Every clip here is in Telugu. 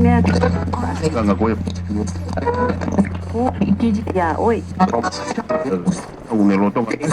Ganga Goya. Ya, hoy. Un eloto. Ganga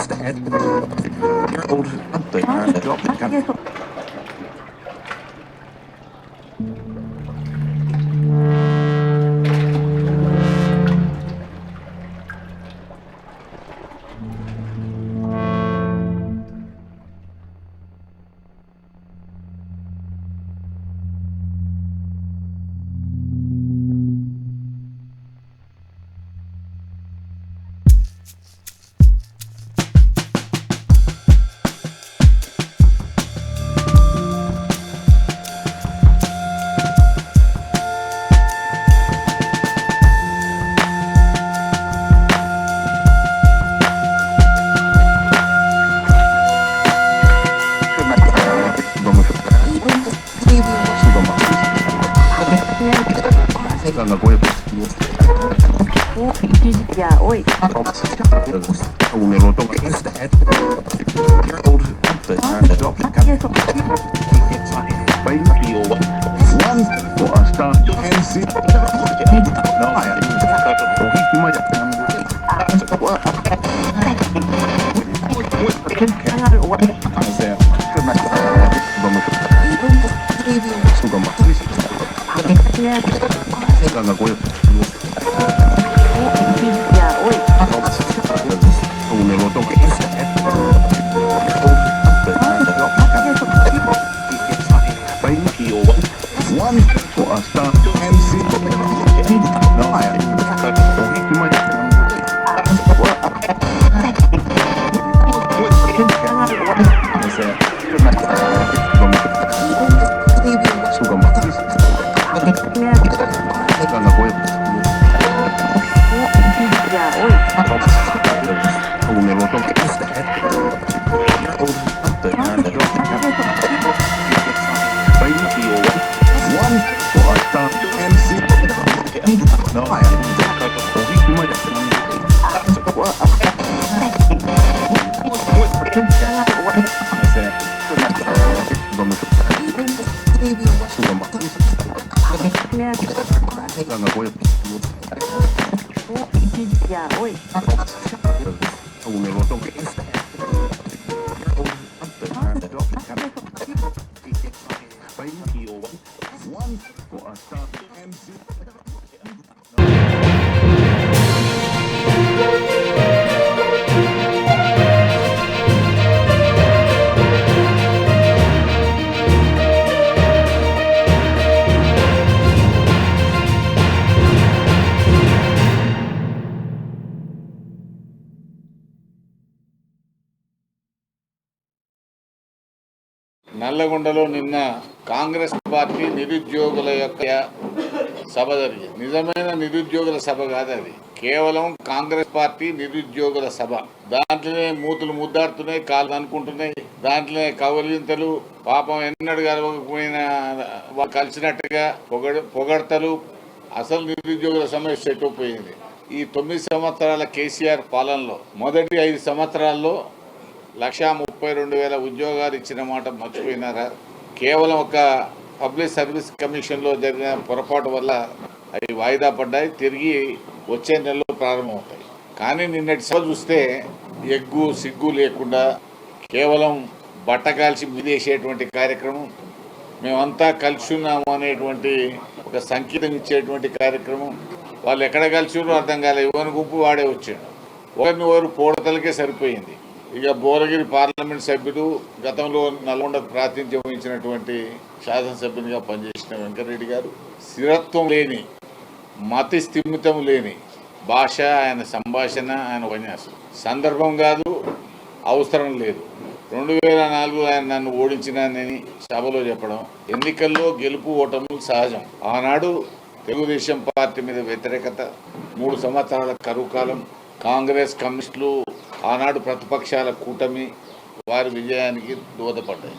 Goya. Ya, hoy. Un eloto. Ganga Goya. Ya, hoy. Un eloto. Ganga Goya. Ya, hoy. Un eloto. Ganga Goya. Ya, hoy. Un eloto. నల్లగొండలో నిన్న కాంగ్రెస్ పార్టీ నిరుద్యోగుల యొక్క సభ జరిగింది. నిజమైన నిరుద్యోగుల సభ కాదు అది, కేవలం కాంగ్రెస్ పార్టీ నిరుద్యోగుల సభ. దాంట్లోనే మూతులు ముద్దాడుతున్నాయి, కాళ్ళు అనుకుంటున్నాయి, దాంట్లోనే కవలింతలు, పాపం ఎన్నడు కలవకపోయిన కలిసినట్టుగా పొగడతలు. అసలు నిరుద్యోగుల సమస్య చెట్టుపోయింది. ఈ 9 సంవత్సరాల కేసీఆర్ పాలనలో మొదటి 5 సంవత్సరాల్లో 1,32,000 ఉద్యోగాలు ఇచ్చిన మాట మర్చిపోయినారా? కేవలం ఒక పబ్లిక్ సర్వీస్ కమిషన్లో జరిగిన పొరపాటు వల్ల అవి వాయిదా పడ్డాయి, తిరిగి వచ్చే నెలలో ప్రారంభమవుతాయి. కానీ నిన్నటి సభ చూస్తే ఎగ్గు సిగ్గు లేకుండా కేవలం బట్టకాల్చి మీదేసేటువంటి కార్యక్రమం, మేమంతా కలిసి ఉన్నాము అనేటువంటి ఒక సంకేతం ఇచ్చేటువంటి కార్యక్రమం. వాళ్ళు ఎక్కడ కలిసిరో అర్థం కాలేదు, ఎవరి గుంపు వాడే వచ్చాడు, ఒకరిని ఒకరు పోడతలకే సరిపోయింది. ఇక భువనగిరి పార్లమెంట్ సభ్యుడు, గతంలో నల్గొండకు ప్రాతినిధ్యం వహించినటువంటి శాసనసభ్యునిగా పనిచేసిన వెంకటరెడ్డి గారు, స్థిరత్వం లేని, మతి స్థిమితం లేని భాష, ఆయన సంభాషణ, ఆయన ఉపన్యాసం సందర్భం కాదు, అవసరం లేదు. 2004 ఆయన నన్ను ఓడించినానని సభలో చెప్పడం, ఎన్నికల్లో గెలుపు ఓటములు సహజం. ఆనాడు తెలుగుదేశం పార్టీ మీద వ్యతిరేకత, 3 సంవత్సరాల కరువు కాలం, కాంగ్రెస్ కమ్యూనిస్టులు, ఆనాడు ప్రతిపక్షాల కూటమి వారి విజయానికి దోహదపడ్డాయి.